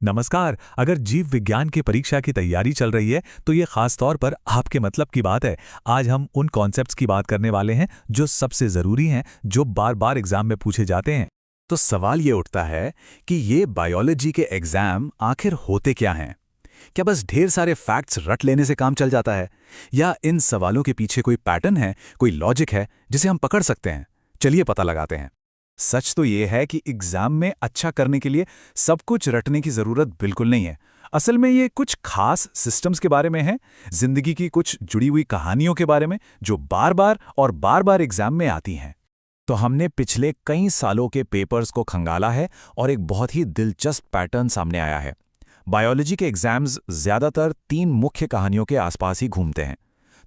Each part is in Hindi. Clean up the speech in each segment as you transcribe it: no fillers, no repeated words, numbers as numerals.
नमस्कार। अगर जीव विज्ञान की परीक्षा की तैयारी चल रही है तो ये खास तौर पर आपके मतलब की बात है। आज हम उन कॉन्सेप्ट्स की बात करने वाले हैं जो सबसे ज़रूरी हैं, जो बार बार एग्जाम में पूछे जाते हैं। तो सवाल ये उठता है कि ये बायोलॉजी के एग्जाम आखिर होते क्या हैं? क्या बस ढेर सारे फैक्ट्स रट लेने से काम चल जाता है? या इन सवालों के पीछे कोई पैटर्न है, कोई लॉजिक है जिसे हम पकड़ सकते हैं? चलिए पता लगाते हैं। सच तो ये है कि एग्जाम में अच्छा करने के लिए सब कुछ रटने की जरूरत बिल्कुल नहीं है। असल में ये कुछ खास सिस्टम्स के बारे में है, जिंदगी की कुछ जुड़ी हुई कहानियों के बारे में जो बार बार एग्जाम में आती हैं। तो हमने पिछले कई सालों के पेपर्स को खंगाला है और एक बहुत ही दिलचस्प पैटर्न सामने आया है। बायोलॉजी के एग्जाम्स ज्यादातर तीन मुख्य कहानियों के आसपास ही घूमते हैं।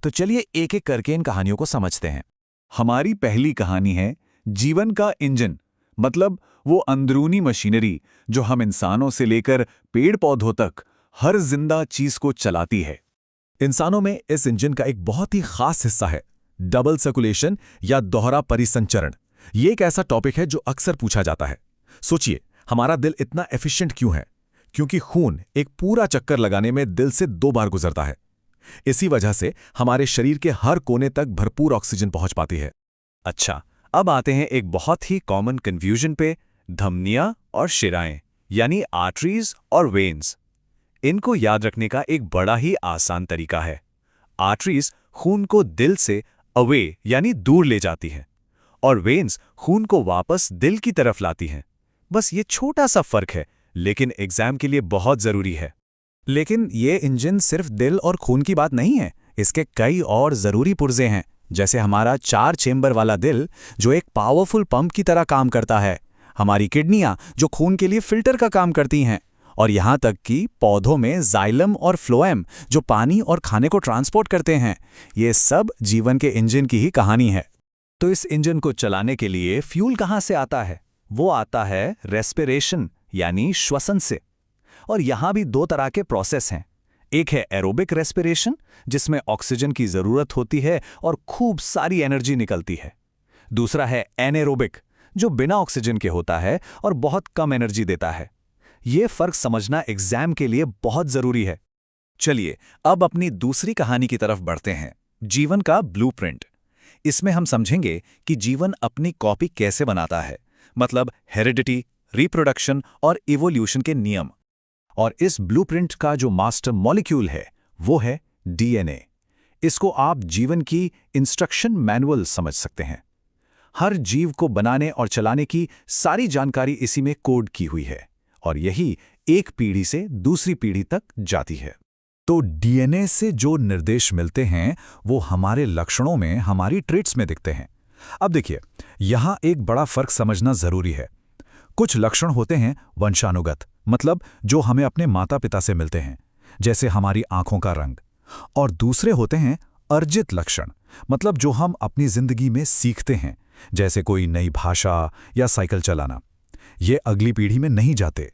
तो चलिए एक एक करके इन कहानियों को समझते हैं। हमारी पहली कहानी है जीवन का इंजन, मतलब वो अंदरूनी मशीनरी जो हम इंसानों से लेकर पेड़ पौधों तक हर जिंदा चीज को चलाती है। इंसानों में इस इंजन का एक बहुत ही खास हिस्सा है डबल सर्कुलेशन या दोहरा परिसंचरण। ये एक ऐसा टॉपिक है जो अक्सर पूछा जाता है। सोचिए, हमारा दिल इतना एफिशिएंट क्यों है? क्योंकि खून एक पूरा चक्कर लगाने में दिल से 2 बार गुजरता है। इसी वजह से हमारे शरीर के हर कोने तक भरपूर ऑक्सीजन पहुंच पाती है। अच्छा, अब आते हैं एक बहुत ही कॉमन कंफ्यूजन पे, धमनियां और शिराएं, यानी आर्टरीज और वेन्स। इनको याद रखने का एक बड़ा ही आसान तरीका है। आर्टरीज खून को दिल से अवे यानी दूर ले जाती हैं और वेन्स खून को वापस दिल की तरफ लाती हैं। बस ये छोटा सा फर्क है, लेकिन एग्जाम के लिए बहुत जरूरी है। लेकिन ये इंजन सिर्फ दिल और खून की बात नहीं है। इसके कई और जरूरी पुर्जे हैं, जैसे हमारा 4 चेंबर वाला दिल जो एक पावरफुल पंप की तरह काम करता है, हमारी किडनियां जो खून के लिए फिल्टर का काम करती हैं, और यहाँ तक कि पौधों में जाइलम और फ्लोएम जो पानी और खाने को ट्रांसपोर्ट करते हैं। ये सब जीवन के इंजन की ही कहानी है। तो इस इंजन को चलाने के लिए फ्यूल कहाँ से आता है? वो आता है रेस्पिरेशन यानी श्वसन से। और यहाँ भी 2 तरह के प्रोसेस हैं। एक है एरोबिक रेस्पिरेशन, जिसमें ऑक्सीजन की जरूरत होती है और खूब सारी एनर्जी निकलती है। दूसरा है एनेरोबिक, जो बिना ऑक्सीजन के होता है और बहुत कम एनर्जी देता है। ये फर्क समझना एग्जाम के लिए बहुत जरूरी है। चलिए अब अपनी दूसरी कहानी की तरफ बढ़ते हैं, जीवन का ब्लूप्रिंट। इसमें हम समझेंगे कि जीवन अपनी कॉपी कैसे बनाता है, मतलब हेरिडिटी, रिप्रोडक्शन और इवोल्यूशन के नियम। और इस ब्लूप्रिंट का जो मास्टर मॉलिक्यूल है वो है डीएनए। इसको आप जीवन की इंस्ट्रक्शन मैनुअल समझ सकते हैं। हर जीव को बनाने और चलाने की सारी जानकारी इसी में कोड की हुई है और यही एक पीढ़ी से दूसरी पीढ़ी तक जाती है। तो डीएनए से जो निर्देश मिलते हैं वो हमारे लक्षणों में, हमारी ट्रेट्स में दिखते हैं। अब देखिए, यहां एक बड़ा फर्क समझना जरूरी है। कुछ लक्षण होते हैं वंशानुगत, मतलब जो हमें अपने माता पिता से मिलते हैं, जैसे हमारी आंखों का रंग। और दूसरे होते हैं अर्जित लक्षण, मतलब जो हम अपनी जिंदगी में सीखते हैं, जैसे कोई नई भाषा या साइकिल चलाना। ये अगली पीढ़ी में नहीं जाते।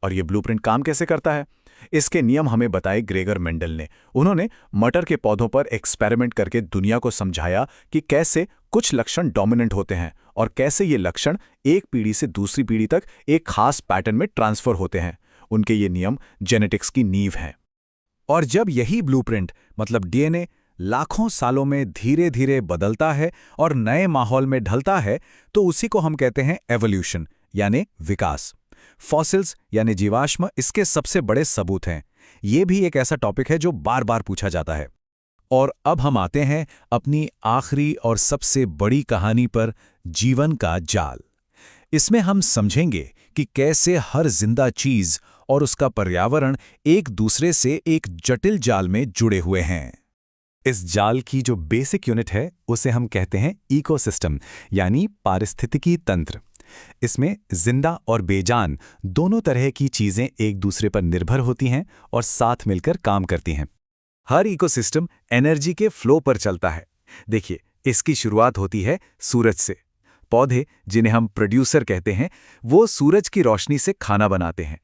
और ये ब्लूप्रिंट काम कैसे करता है? इसके नियम हमें बताए ग्रेगर मेंडल ने। उन्होंने मटर के पौधों पर एक्सपेरिमेंट करके दुनिया को समझाया कि कैसे कुछ लक्षण डोमिनेंट होते हैं और कैसे ये लक्षण एक पीढ़ी से दूसरी पीढ़ी तक एक खास पैटर्न में ट्रांसफर होते हैं। उनके ये नियम जेनेटिक्स की नींव हैं। और जब यही ब्लूप्रिंट, मतलब डीएनए, लाखों सालों में धीरे धीरे बदलता है और नए माहौल में ढलता है, तो उसी को हम कहते हैं एवोल्यूशन, यानी विकास। फॉसिल्स यानी जीवाश्म इसके सबसे बड़े सबूत हैं। ये भी एक ऐसा टॉपिक है जो बार बार पूछा जाता है। और अब हम आते हैं अपनी आखिरी और सबसे बड़ी कहानी पर, जीवन का जाल। इसमें हम समझेंगे कि कैसे हर जिंदा चीज और उसका पर्यावरण एक दूसरे से एक जटिल जाल में जुड़े हुए हैं। इस जाल की जो बेसिक यूनिट है उसे हम कहते हैं इकोसिस्टम, यानी पारिस्थितिकी तंत्र। इसमें जिंदा और बेजान दोनों तरह की चीजें एक दूसरे पर निर्भर होती हैं और साथ मिलकर काम करती हैं। हर इकोसिस्टम एनर्जी के फ्लो पर चलता है। देखिए, इसकी शुरुआत होती है सूरज से। पौधे, जिन्हें हम प्रोड्यूसर कहते हैं, वो सूरज की रोशनी से खाना बनाते हैं।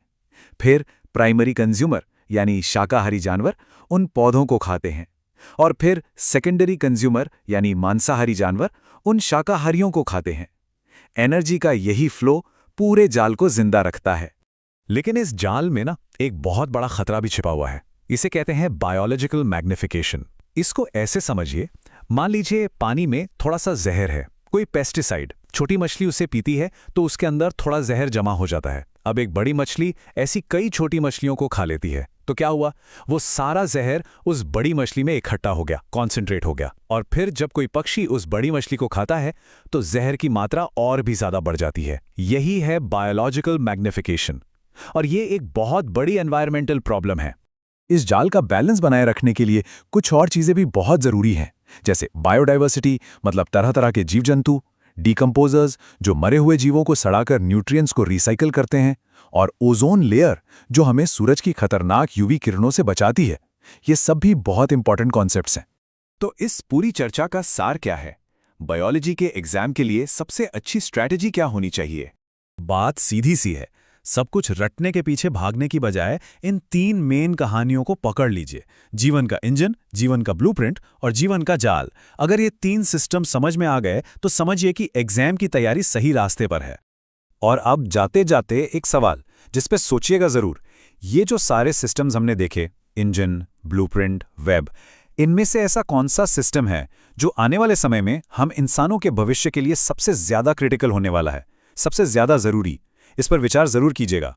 फिर प्राइमरी कंज्यूमर यानी शाकाहारी जानवर उन पौधों को खाते हैं। और फिर सेकेंडरी कंज्यूमर यानी मांसाहारी जानवर उन शाकाहारियों को खाते हैं। एनर्जी का यही फ्लो पूरे जाल को जिंदा रखता है। लेकिन इस जाल में ना एक बहुत बड़ा खतरा भी छिपा हुआ है। इसे कहते हैं बायोलॉजिकल मैग्निफिकेशन। इसको ऐसे समझिए, मान लीजिए पानी में थोड़ा सा जहर है, कोई पेस्टिसाइड। छोटी मछली उसे पीती है तो उसके अंदर थोड़ा जहर जमा हो जाता है। अब एक बड़ी मछली ऐसी कई छोटी मछलियों को खा लेती है, तो क्या हुआ? वो सारा जहर उस बड़ी मछली में इकट्ठा हो गया, कॉन्सेंट्रेट हो गया। और फिर जब कोई पक्षी उस बड़ी मछली को खाता है तो जहर की मात्रा और भी ज्यादा बढ़ जाती है। यही है बायोलॉजिकल मैग्निफिकेशन, और ये एक बहुत बड़ी एनवायरमेंटल प्रॉब्लम है। इस जाल का बैलेंस बनाए रखने के लिए कुछ और चीजें भी बहुत जरूरी हैं, जैसे बायोडाइवर्सिटी, मतलब तरह तरह के जीव जंतु, डीकंपोजर्स जो मरे हुए जीवों को सड़ाकर न्यूट्रिएंट्स को रिसाइकिल करते हैं, और ओजोन लेयर जो हमें सूरज की खतरनाक यूवी किरणों से बचाती है। ये सब भी बहुत इंपॉर्टेंट कॉन्सेप्ट्स हैं। तो इस पूरी चर्चा का सार क्या है? बायोलॉजी के एग्जाम के लिए सबसे अच्छी स्ट्रैटेजी क्या होनी चाहिए? बात सीधी सी है। सब कुछ रटने के पीछे भागने की बजाय इन 3 मेन कहानियों को पकड़ लीजिए। जीवन का इंजन, जीवन का ब्लूप्रिंट और जीवन का जाल। अगर ये 3 सिस्टम समझ में आ गए तो समझिए कि एग्जाम की तैयारी सही रास्ते पर है। और अब जाते जाते एक सवाल जिस पे सोचिएगा जरूर। ये जो सारे सिस्टम्स हमने देखे, इंजन, ब्लूप्रिंट, वेब, इनमें से ऐसा कौन सा सिस्टम है जो आने वाले समय में हम इंसानों के भविष्य के लिए सबसे ज्यादा क्रिटिकल होने वाला है, सबसे ज्यादा जरूरी? इस पर विचार जरूर कीजिएगा।